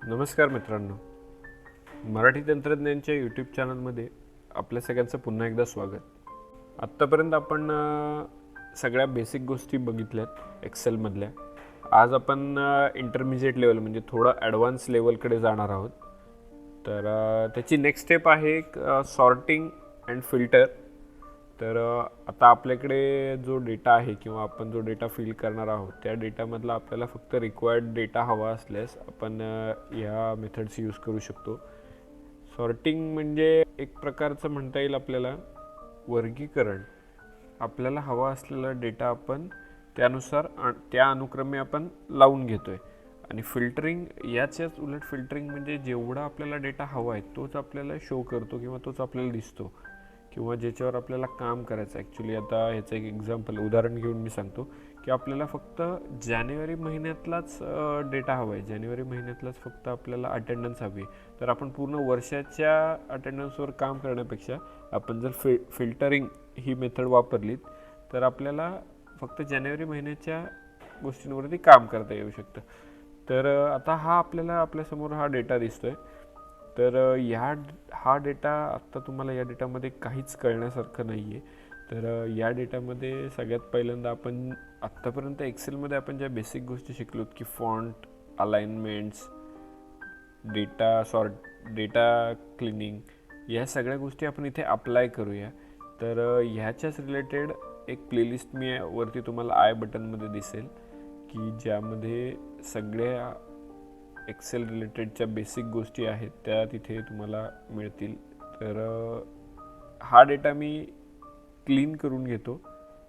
नमस्कार मित्रांनो, मराठी तंत्रज्ञानच्या यूट्यूब चॅनलमध्ये आपल्या सगळ्यांचं पुन्हा एकदा स्वागत. आत्तापर्यंत आपण सगळ्या बेसिक गोष्टी बघितल्यात एक्सेलमधल्या. आज आपण इंटरमिजिएट लेवल म्हणजे थोडं ॲडव्हान्स लेवलकडे जाणार आहोत. तर त्याची नेक्स्ट स्टेप आहे सॉर्टिंग अँड फिल्टर. तर आता आपल्याकडे जो डेटा आहे किंवा आपण जो डेटा फिल करणार आहोत त्या डेटामधला आपल्याला फक्त रिक्वायर्ड डेटा हवा असल्यास आपण ह्या मेथड्स यूज करू शकतो. सॉर्टिंग म्हणजे एक प्रकारचं म्हणता येईल आपल्याला वर्गीकरण. आपल्याला हवा असलेला डेटा आपण त्यानुसार त्या अनुक्रमे आपण लावून घेतोय. आणि फिल्टरिंग याच्याच उलट फिल्टरिंग म्हणजे जेवढा आपल्याला डेटा हवा आहे तोच आपल्याला शो करतो किंवा तोच आपल्याला दिसतो किंवा ज्याच्यावर आपल्याला काम करायचं. ॲक्च्युली आता ह्याचं एक एक्झाम्पल उदाहरण घेऊन मी सांगतो की आपल्याला फक्त जानेवारी महिन्यातलाच डेटा हवा आहे. जानेवारी महिन्यातलाच फक्त आपल्याला अटेंडन्स हवी. तर आपण पूर्ण वर्षाच्या अटेंडन्सवर काम करण्यापेक्षा आपण जर फिल्टरिंग ही मेथड वापरलीत तर आपल्याला फक्त जानेवारी महिन्याच्या गोष्टींवरती काम करता येऊ शकतं. तर आता आपल्याला आपल्यासमोर हा डेटा दिसतोय. तर हा डेटा आत्ता तुम्हाला या डेटामध्ये काहीच कळण्यासारखं नाही आहे. तर या डेटामध्ये सगळ्यात पहिल्यांदा आपण आत्तापर्यंत एक्सेलमध्ये आपण ज्या बेसिक गोष्टी शिकलोत की फॉन्ट, अलाइनमेंट्स, डेटा क्लिनिंग, या सगळ्या गोष्टी आपण इथे अप्लाय करूया. तर ह्याच्याच रिलेटेड एक प्लेलिस्ट मी वरती तुम्हाला आय बटनमध्ये दिसेल की ज्यामध्ये सगळ्या एक्सेल रिलेटेडच्या बेसिक गोष्टी आहेत त्या तिथे तुम्हाला मिळतील. तर हा डेटा मी क्लीन करून घेतो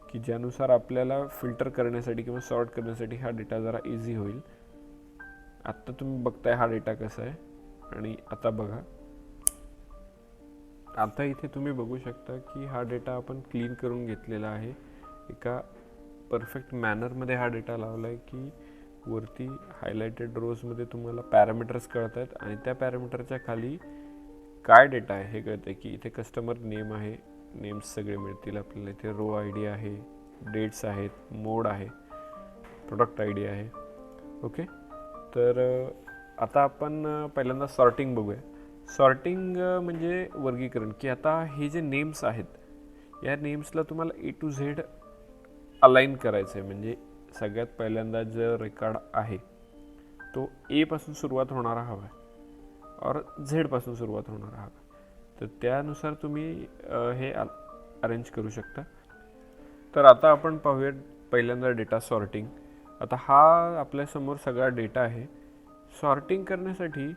की ज्यानुसार आपल्याला फिल्टर करण्यासाठी किंवा सॉर्ट करण्यासाठी हा डेटा जरा इझी होईल. आत्ता तुम्ही बघताय हा डेटा कसा आहे आणि आता बघा. आता इथे तुम्ही बघू शकता की हा डेटा आपण क्लीन करून घेतलेला आहे. एका परफेक्ट मॅनरमध्ये हा डेटा लावला आहे की वरती हायलाइटेड रोजमध्ये तुम्हाला पॅरामीटर्स कळत आहेत आणि त्या पॅरामीटरच्या खाली काय डेटा आहे हे कळतं आहे की इथे कस्टमर नेम आहे. नेम्स सगळे मिळतील आपल्याला. इथे रो आय डी आहे, डेट्स आहेत, मोड आहे, प्रोडक्ट आय डी आहे. ओके. तर आता आपण पहिल्यांदा सॉर्टिंग बघूया. सॉर्टिंग म्हणजे वर्गीकरण की आता हे जे नेम्स आहेत या नेम्सला तुम्हाला ए टू झेड अलाइन करायचं आहे. म्हणजे सगळ्यात पहिल्यांदा जो रेकॉर्ड आहे तो ए पासून सुरुवात होणारा हवा आहे और झेड पासून सुरुवात होणारा हवा. तर त्यानुसार तुम्ही हे अरेंज करू शकता. तर आता आपण पाहूया पहिल्यांदा डेटा सॉर्टिंग. आता हा आपल्यासमोर सगळा डेटा आहे. सॉर्टिंग करण्यासाठी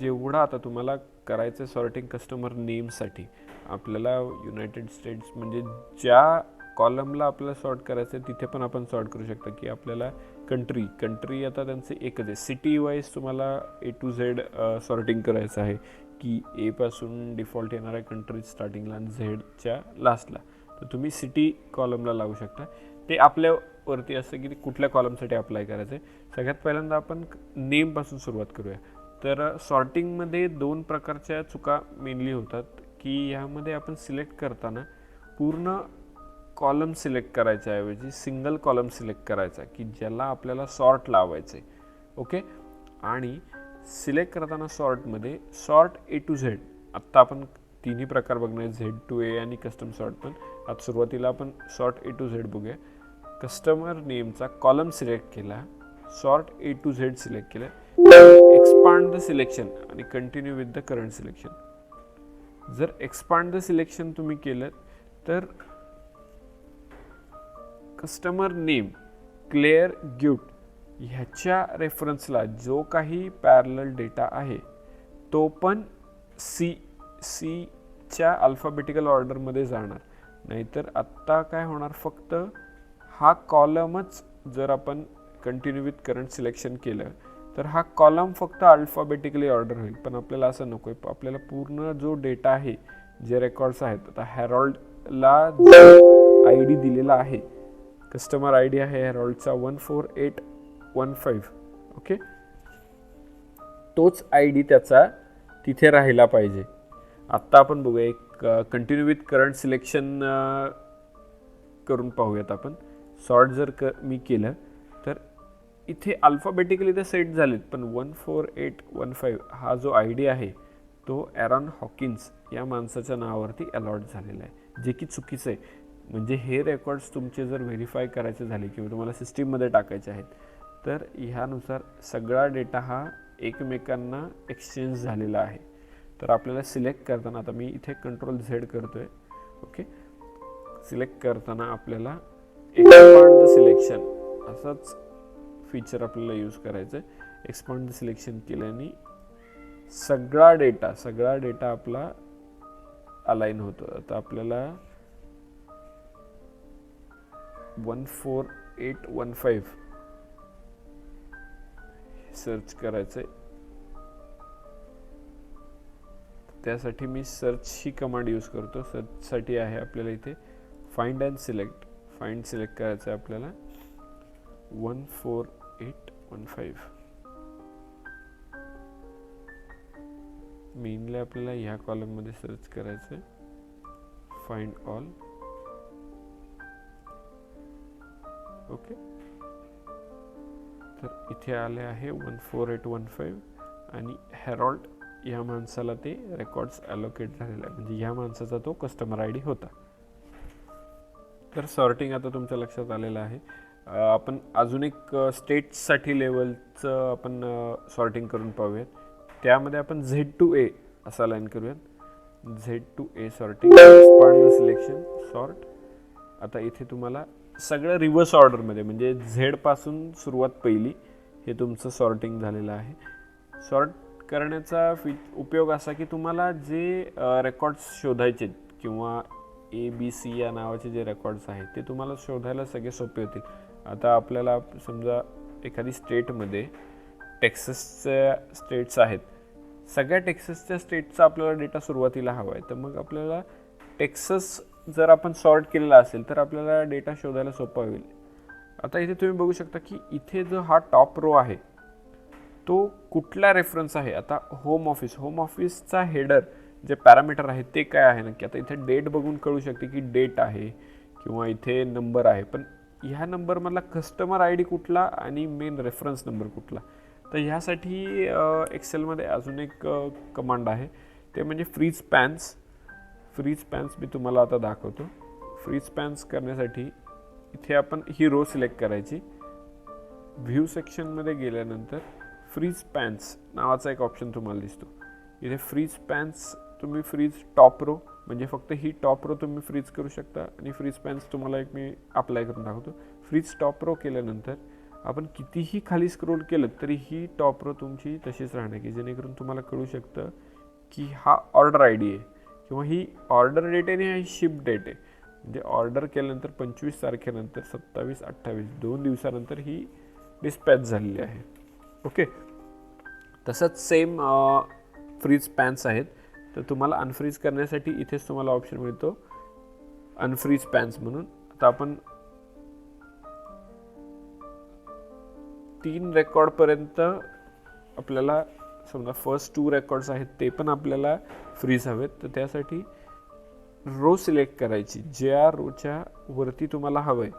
जेवढा आता तुम्हाला करायचं आहे सॉर्टिंग कस्टमर नेमसाठी आपल्याला युनायटेड स्टेट्स म्हणजे ज्या कॉलमला आपल्याला सॉर्ट करायचं आहे तिथे पण आपण सॉर्ट करू शकता की आपल्याला कंट्री आता त्यांचे एकच आहे. सिटी वाईज तुम्हाला ए टू झेड सॉर्टिंग करायचं आहे की ए पासून डिफॉल्ट येणाऱ्या कंट्री स्टार्टिंगला आणि झेडच्या लास्टला. तर तुम्ही सिटी कॉलमला लावू शकता. ते आपल्यावरती असं की कुठल्या कॉलमसाठी अप्लाय करायचं आहे. सगळ्यात पहिल्यांदा आपण नेमपासून सुरुवात करूया. तर सॉर्टिंगमध्ये दोन प्रकारच्या चुका मेनली होतात की ह्यामध्ये आपण सिलेक्ट करताना पूर्ण कॉलम सिलेक्ट करायच्या ऐवजी सिंगल कॉलम सिलेक्ट करायचा की ज्याला आपल्याला सॉर्ट लावायचं आहे. ओके. आणि सिलेक्ट करताना सॉर्टमध्ये सॉर्ट ए टू झेड. आत्ता आपण तिन्ही प्रकार बघणार, झेड टू ए आणि कस्टम सॉर्ट. पण आता सुरुवातीला आपण सॉर्ट ए टू झेड बघूया. कस्टमर नेमचा कॉलम सिलेक्ट केला, sort A to Z select केलं, एक्सपांड द सिलेक्शन आणि continue with the current selection. जर एक्सपांड द सिलेक्शन तुम्ही केलं तर कस्टमर नेम, क्लेअर, गिफ्ट ह्याच्या रेफरन्सला जो काही पॅरलल डेटा आहे तो पण सीच्या अल्फाबेटिकल ऑर्डरमध्ये जाणार. नाहीतर आत्ता काय होणार, फक्त हा कॉलमच जर आपण कंटिन्यू विथ करंट सिलेक्शन केलं तर हा कॉलम फक्त अल्फाबेटिकली ऑर्डर होईल. पण आपल्याला असं नको आहे. आपल्याला पूर्ण जो डेटा आहे, जे रेकॉर्ड्स आहेत, आता हॅरॉल्डला जो आय डी दिलेला आहे, कस्टमर आय डी आहे हॅरॉल्डचा 14815. ओके. तोच आय डी त्याचा तिथे राहिला पाहिजे. आत्ता आपण बघूया एक कंटिन्यू विथ करंट सिलेक्शन करून पाहूयात आपण. सॉर्ट जर मी केलं तर इथे अल्फाबेटिकली ते सेट झालेत, पण 14815 हा जो आय डी आहे तो ॲरॉन हॉकिन्स या माणसाच्या नावावरती अलॉट झालेला आहे, जे की चुकीचं आहे. म्हणजे हे रेकॉर्ड्स तुमचे जर व्हेरीफाय करायचे झाले किंवा तुम्हाला सिस्टीममध्ये टाकायचे आहेत, तर ह्यानुसार सगळा डेटा हा एकमेकांना एक्सचेंज झालेला आहे. तर आपल्याला सिलेक्ट करताना, आता मी इथे कंट्रोल झेड करतोय, ओके, सिलेक्ट करताना आपल्याला एक्सपांड द सिलेक्शन असाच फीचर आपल्याला यूज करायचं आहे. एक्सपांड द सिलेक्शन केल्याने सगळा डेटा आपला अलाइन होतो. आता आपल्याला 14815 सर्च करायचं आहे. त्यासाठी मी सर्च ही कमांड यूज करतो. सर्चसाठी आहे आपल्याला इथे find and select. Find select करायचं आहे आपल्याला 14815. मेनली आपल्याला ह्या कॉलममध्ये सर्च करायचं आहे, फाइंड ऑल. ओके, तर इथे आले आहे 14815 आणि हेरॉल्ड ह्या माणसाला ते रेकॉर्ड्स अलोकेट झालेला आहे, म्हणजे ह्या माणसाचा तो कस्टमर आय डी होता. तर सॉर्टिंग आता तुमच्या लक्षात आलेलं आहे. आपण अजून एक स्टेट्ससाठी लेवलचं आपण सॉर्टिंग करून पाहूयात. त्यामध्ये आपण Z to A असा लाईन करूयात. Z to A sorting, expand the selection, sort. आता इथे तुम्हाला सगळं रिव्हर्स ऑर्डरमध्ये, म्हणजे झेड पासून सुरुवात पहिली, हे तुमचं सॉर्टिंग झालेलं आहे. सॉर्ट करण्याचा उपयोग असा की तुम्हाला जे रेकॉर्ड्स शोधायचे किंवा ABC या नावाचे जे रेकॉर्ड्स आहेत ते तुम्हाला शोधायला सगळे सोपे होतील. आता आपल्याला समजा एखादी स्टेटमध्ये टेक्सासच्या स्टेट्स आहेत, सगळ्या टेक्सासच्या स्टेटचा आपल्याला डेटा सुरुवातीला हवा आहे, तर मग आपल्याला टेक्सास जर आपण सॉर्ट केलेला असेल तर आपल्याला डेटा शोधायला सोपा होईल. आता इथे तुम्ही बघू शकता की इथे जो हा टॉप रो आहे तो कुठला रेफरन्स आहे. आता होम ऑफिसचा हेडर जे पॅरामीटर आहे ते काय आहे नक्की. आता इथे डेट बघून कळू शकते की डेट आहे किंवा इथे नंबर आहे, पण ह्या नंबरमधला कस्टमर आय डी कुठला आणि मेन रेफरन्स नंबर कुठला. तर ह्यासाठी एक्सेलमध्ये अजून एक कमांड आहे, ते म्हणजे फ्रीज पॅन्स मी तुम्हाला आता दाखवतो. फ्रीज पॅन्स करण्यासाठी इथे आपण ही रो सिलेक्ट करायची. व्ह्यू सेक्शनमध्ये गेल्यानंतर फ्रीज पॅन्स नावाचा एक ऑप्शन तुम्हाला दिसतो. इथे फ्रीज पॅन्स तुम्ही फ्रीज टॉप रो, म्हणजे फक्त ही टॉप रो तुम्ही फ्रीज करू शकता. आणि फ्रीज पॅन्स तुम्हाला एक मी अप्लाय करून दाखवतो. फ्रीज टॉप रो केल्यानंतर आपण कितीही खाली स्क्रोल केलं तरी ही टॉप रो तुमची तशीच राहणार, की जेणेकरून तुम्हाला कळू शकतं की हा ऑर्डर आय डी आहे किंवा ही ऑर्डर डेट आहे आणि ही शिप डेट आहे. म्हणजे ऑर्डर केल्यानंतर 25 तारखेनंतर 27-28 2 दिवसानंतर ही डिस्पॅच झालेली आहे. ओके, तसंच सेम फ्रीज पॅन्स आहेत. तर तुम्हाला अनफ्रीज करण्यासाठी इथेच तुम्हाला ऑप्शन मिळतो अनफ्रीज पॅन्स म्हणून. आता आपण 3 रेकॉर्डपर्यंत आपल्याला समजा फर्स्ट 2 रेकॉर्ड्स आहेत ते पण आपल्याला फ्रीज हवेत, तर त्यासाठी रो सिलेक्ट करायची. ज्या रोच्या वरती तुम्हाला हवं आहे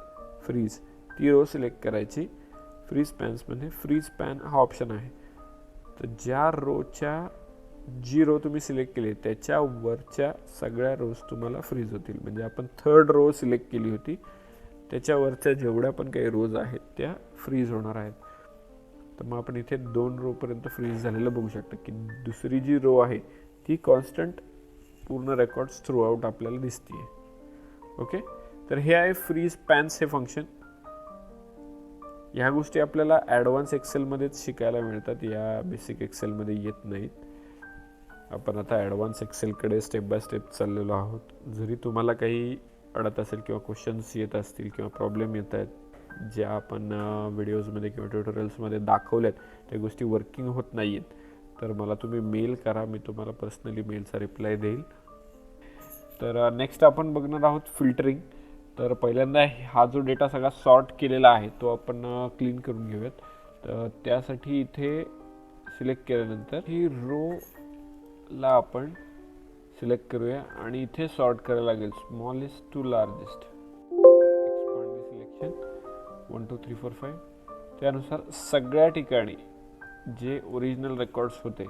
फ्रीज ती रो सिलेक्ट करायची. फ्रीज पॅन्समध्ये फ्रीज पॅन हा ऑप्शन आहे. तर ज्या रोच्या जी रो तुम्ही सिलेक्ट केली त्याच्या वरच्या सगळ्या रोज तुम्हाला फ्रीज होतील. म्हणजे आपण 3rd रो सिलेक्ट केली होती त्याच्यावरच्या जेवढ्या पण काही रोज आहेत त्या फ्रीज होणार आहेत. तर मग आपण इथे 2 रोपर्यंत फ्रीज झालेलं बघू शकता की दुसरी जी रो आहे ती कॉन्स्टंट पूर्ण रेकॉर्ड्स थ्रू आउट आपल्याला दिसते. ओके, तर हे आहे फ्रीज पॅन्स हे फंक्शन. ह्या गोष्टी आपल्याला ॲडव्हान्स एक्सेलमध्येच शिकायला मिळतात, या बेसिक एक्सेलमध्ये येत नाहीत. आपण आता ॲडव्हान्स एक्सेलकडे स्टेप बाय स्टेप चाललेलो आहोत. जरी तुम्हाला काही अडत असेल किंवा क्वेश्चन्स येत असतील किंवा प्रॉब्लेम येत आहेत ज्या आपण व्हिडिओजमध्ये किंवा ट्युटोरियल्समध्ये दाखवल्यात त्या गोष्टी वर्किंग होत नाही आहेत, तर मला तुम्ही मेल करा, मी तुम्हाला पर्सनली मेलचा रिप्लाय देईल. तर नेक्स्ट आपण बघणार आहोत फिल्टरिंग. तर पहिल्यांदा हा जो डेटा सगळा सॉर्ट केलेला आहे तो आपण क्लीन करून घेऊयात. तर त्यासाठी इथे सिलेक्ट केल्यानंतर ही रोला आपण सिलेक्ट करूया आणि इथे सॉर्ट करायला लागेल smallest to largest. Expand the selection 1 2 3 4 5. त्यानुसार सगळ्या ठिकाणी जे ओरिजिनल रेकॉर्ड्स होते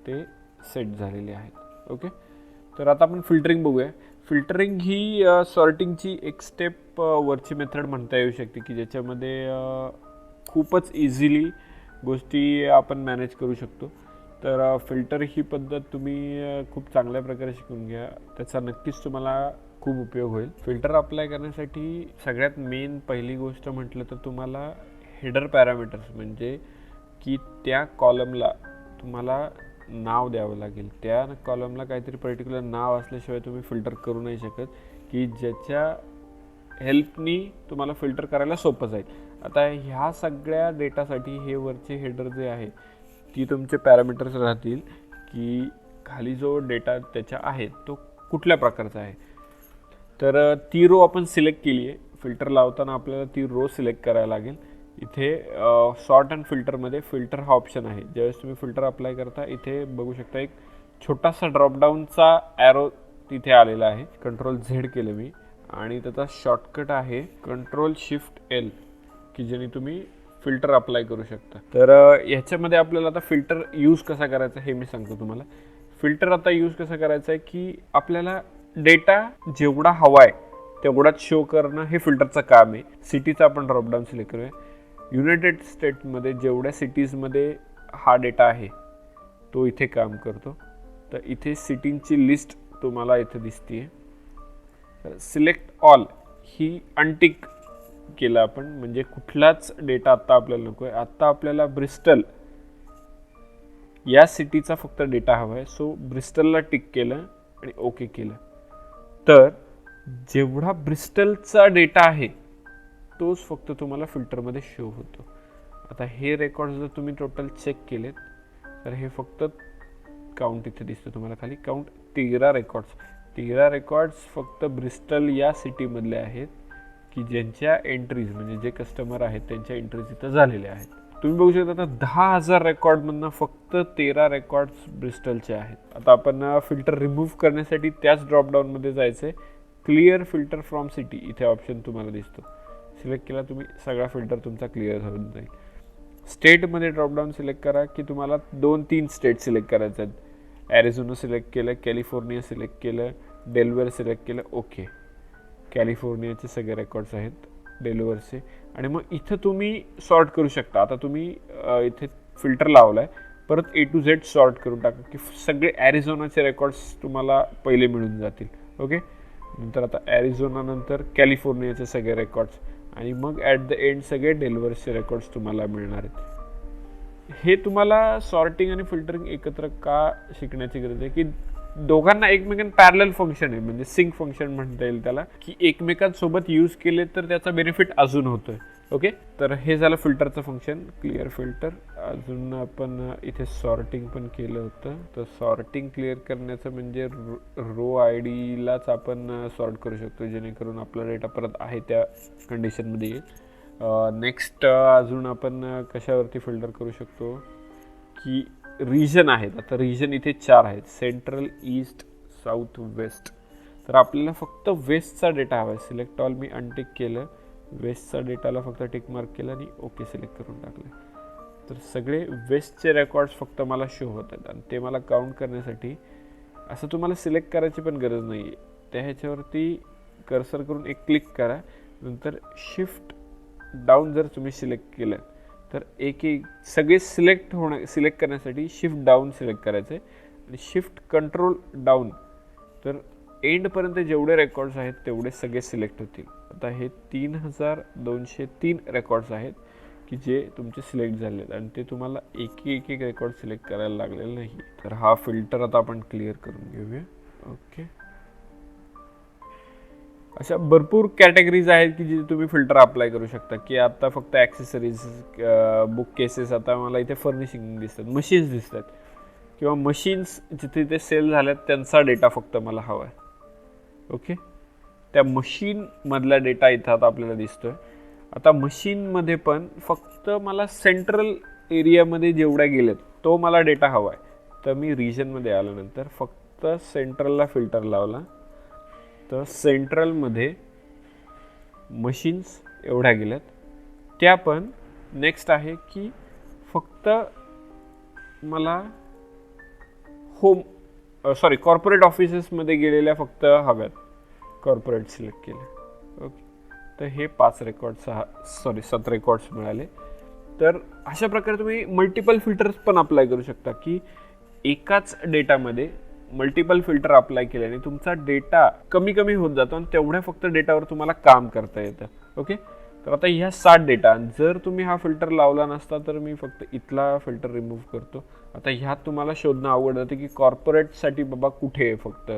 ते सेट झालेले आहेत. ओके, तर आता आपण फिल्टरिंग बघूया. फिल्टरिंग ही सॉर्टिंगची एक स्टेप वरची मेथड म्हणता येऊ शकते की ज्याच्यामध्ये खूपच इझिली गोष्टी आपण मॅनेज करू शकतो. तर फिल्टर ही पद्धत तुम्ही खूप चांगल्या प्रकारे शिकून घ्या, त्याचा नक्कीच तुम्हाला खूप उपयोग होईल. फिल्टर अप्लाय करण्यासाठी सगळ्यात मेन पहिली गोष्ट म्हटलं तर तुम्हाला हेडर पॅरामीटर्स म्हणजे की त्या कॉलमला तुम्हाला नाव द्यावं लागेल. त्या कॉलमला काहीतरी पर्टिक्युलर नाव असल्याशिवाय तुम्ही फिल्टर करू नाही शकत की ज्याच्या हेल्पनी तुम्हाला फिल्टर करायला सोपं जाईल. आता ह्या सगळ्या डेटासाठी हे वरचे हेडर जे आहे ती तुमचे पॅरामीटर्स राहतील की खाली जो डेटा त्याच्या आहे तो कुठल्या प्रकारचा आहे. तर ती रो आपण सिलेक्ट केली आहे. फिल्टर लावताना आपल्याला ती रो सिलेक्ट करायला लागेल. इथे सॉर्ट अँड फिल्टरमध्ये फिल्टर हा ऑप्शन आहे. ज्यावेळेस तुम्ही फिल्टर अप्लाय करता इथे बघू शकता एक छोटासा ड्रॉपडाऊनचा ॲरो तिथे आलेला आहे. Ctrl+Z केलं मी आणि त्याचा शॉर्टकट आहे Ctrl+Shift+L की ज्याने तुम्ही फिल्टर अप्लाय करू शकता. तर ह्याच्यामध्ये आपल्याला आता फिल्टर यूज कसा करायचा हे मी सांगतो तुम्हाला. फिल्टर आता यूज कसा करायचा आहे की आपल्याला डेटा जेवढा हवा आहे तेवढाच शो करणं हे फिल्टरचं काम आहे. सिटीचा आपण ड्रॉपडाऊन सिलेक्ट करूया. युनायटेड स्टेट्समध्ये जेवढ्या सिटीजमध्ये हा डेटा आहे तो इथे काम करतो. तर इथे सिटींची लिस्ट तुम्हाला इथे दिसते. तर सिलेक्ट ऑल ही अनटिक केलं आपण, म्हणजे कुठलाच डेटा आत्ता आपल्याला नको आहे. आत्ता आपल्याला ब्रिस्टल या सिटीचा फक्त डेटा हवा आहे. सो ब्रिस्टलला टिक केलं आणि ओके केलं. तर जेवढा ब्रिस्टलचा डेटा आहे तोच फक्त तुम्हाला फिल्टरमध्ये शो होतो. आता हे रेकॉर्ड जर तुम्ही टोटल चेक केलेत तर हे फक्त काउंट इथे दिसतं तुम्हाला खाली. Count 13 records. 13 रेकॉर्ड्स फक्त ब्रिस्टल या सिटीमधले आहेत की ज्यांच्या एंट्रीज म्हणजे जे कस्टमर आहेत त्यांच्या एंट्रीज इथं झालेल्या आहेत. तुम्ही बघू शकता आता 10,000 रेकॉर्डमधनं फक्त 13 रेकॉर्ड्स ब्रिस्टलचे आहेत. आता आपण फिल्टर रिमूव्ह करण्यासाठी त्याच ड्रॉपडाऊनमध्ये जायचं आहे. क्लिअर फिल्टर फ्रॉम सिटी इथे ऑप्शन तुम्हाला दिसतो. सिलेक्ट केला तुम्ही सगळा फिल्टर तुमचा क्लिअर होऊन जाईल. स्टेटमध्ये ड्रॉपडाऊन सिलेक्ट करा की तुम्हाला 2-3 स्टेट सिलेक्ट करायचे आहेत. ॲरिझोना सिलेक्ट केलं, कॅलिफोर्निया सिलेक्ट केलं, डेलवेअर सिलेक्ट केलं, ओके. कॅलिफोर्नियाचे सगळे रेकॉर्ड्स आहेत डेलवेअरचे. आणि मग इथं तुम्ही सॉर्ट करू शकता. आता तुम्ही इथे फिल्टर लावला आहे, परत A to Z सॉर्ट करून टाका की सगळे ॲरिझोनाचे रेकॉर्ड्स तुम्हाला पहिले मिळून जातील. ओके, नंतर आता ॲरिझोना नंतर कॅलिफोर्नियाचे सगळे रेकॉर्ड्स आणि मग ॲट द एंड सगळे डेलवेअरचे रेकॉर्ड्स तुम्हाला मिळणार आहेत. हे तुम्हाला सॉर्टिंग आणि फिल्टरिंग एकत्र का शिकण्याची गरज आहे की दोघांना एकमेकांना पॅरलल फंक्शन आहे, म्हणजे सिंक फंक्शन म्हणता येईल त्याला, की एकमेकांसोबत यूज केले तर त्याचा बेनिफिट अजून होतोय. ओके, तर हे झालं फिल्टरचं फंक्शन. Clear filter. अजून आपण इथे सॉर्टिंग पण केलं होतं. तर सॉर्टिंग क्लिअर करण्याचं म्हणजे रो आय डीलाच आपण सॉर्ट करू शकतो जेणेकरून आपला डेटा परत आहे त्या कंडिशनमध्ये येईल. नेक्स्ट अजून आपण कशावरती फिल्टर करू शकतो की रिजन आहेत. आता रिजन इथे 4 आहेत, सेंट्रल, ईस्ट, साऊथ, वेस्ट. तर आपल्याला फक्त वेस्टचा डेटा हवा आहे. सिलेक्ट ऑल मी अनटिक केलं, वेस्टचा डेटाला फक्त टिक मार्क केलं आणि ओके सिलेक्ट करून टाकलं. तर सगळे वेस्टचे रेकॉर्ड्स फक्त मला शो होत आहेत आणि ते मला काउंट करण्यासाठी असं तुम्हाला सिलेक्ट करायची पण गरज नाही आहे. त्या ह्याच्यावरती कर्सर करून एक क्लिक करा, नंतर शिफ्ट डाऊन जर तुम्ही सिलेक्ट केलं तर एक सगळे सिलेक्ट करण्यासाठी शिफ्ट डाऊन सिलेक्ट करायचं आहे आणि शिफ्ट कंट्रोल डाऊन. तर एंडपर्यंत जेवढे रेकॉर्ड्स आहेत तेवढे सगळे सिलेक्ट होतील. आता हे 3203 रेकॉर्ड्स आहेत की जे तुमचे सिलेक्ट झाले आहेत आणि ते तुम्हाला एक रेकॉर्ड सिलेक्ट करायला लागलेलं नाही. तर हा फिल्टर आता आपण क्लिअर करून घेऊया. ओके, अशा भरपूर कॅटेगरीज आहेत की जिथे तुम्ही फिल्टर अप्लाय करू शकता. की आता फक्त ॲक्सेसरीज, बुक केसेस, आता मला इथे फर्निशिंग दिसतात, मशीन्स दिसतात किंवा मशीन्स जिथे ते सेल झाल्यात त्यांचा डेटा फक्त मला हवा आहे. ओके, त्या मशीनमधला डेटा इथं आता आपल्याला दिसतोय. आता मशीनमध्ये पण फक्त मला सेंट्रल एरियामध्ये जेवढ्या गेलेत तो मला डेटा हवा आहे. तर मी रिजनमध्ये आल्यानंतर फक्त सेंट्रलला फिल्टर लावला तर सेंट्रलमध्ये मशीन्स एवढ्या गेल्यात, त्या पण नेक्स्ट आहे की फक्त मला कॉर्पोरेट ऑफिसेसमध्ये गेलेल्या फक्त हव्यात, कॉर्पोरेट सिलेक्ट केले. ओके, तर हे 7 रेकॉर्ड्स मिळाले. तर अशा प्रकारे तुम्ही मल्टिपल फिल्टर्स पण अप्लाय करू शकता की एकाच डेटामध्ये मल्टिपल फिल्टर अप्लाय केल्याने तुमचा डेटा कमी कमी होत जातो आणि तेवढ्या फक्त डेटावर तुम्हाला काम करता येतं. ओके, तर आता ह्या 7 डेटा, जर तुम्ही हा फिल्टर लावला नसता तर मी फक्त इथला फिल्टर रिमूव्ह करतो. आता ह्यात तुम्हाला शोधणं अवघड जाते की कॉर्पोरेटसाठी बाबा कुठे आहे फक्त,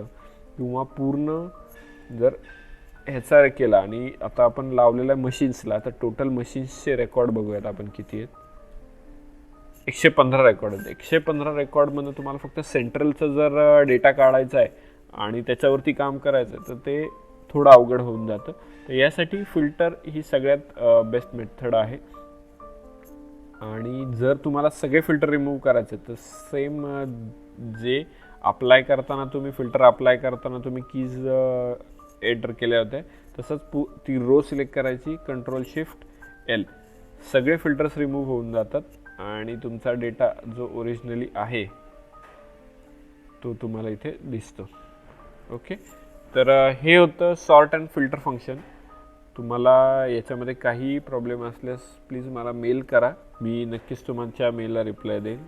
किंवा पूर्ण जर ह्याचा केला. आणि आता आपण लावलेल्या मशीन्सला, आता टोटल मशीन्सचे रेकॉर्ड बघूयात आपण किती आहेत. 115 रेकॉर्ड आहेत. 115 रेकॉर्डमध्ये तुम्हाला फक्त सेंट्रलचा जर डेटा काढायचा आहे आणि त्याच्यावरती काम करायचं आहे तर ते थोडं अवघड होऊन जातं. तर यासाठी फिल्टर ही सगळ्यात बेस्ट मेथड आहे. आणि जर तुम्हाला सगळे फिल्टर रिमूव्ह करायचे तर सेम जे अप्लाय करताना तुम्ही फिल्टर अप्लाय करताना तुम्ही कीज एंटर केल्या होत्या तसंच ती रो सिलेक्ट करायची, Ctrl+Shift+L, सगळे फिल्टर्स रिमूव्ह होऊन जातात आणि तुमचा डेटा जो ओरिजिनली आहे तो तुम्हाला इथे दिसतो. ओके, तर हे होतं सॉर्ट अँड फिल्टर फंक्शन. तुम्हाला याच्यामध्ये काही प्रॉब्लेम असल्यास प्लीज मला मेल करा, मी नक्कीच तुमच्या मेलला रिप्लाय देईन.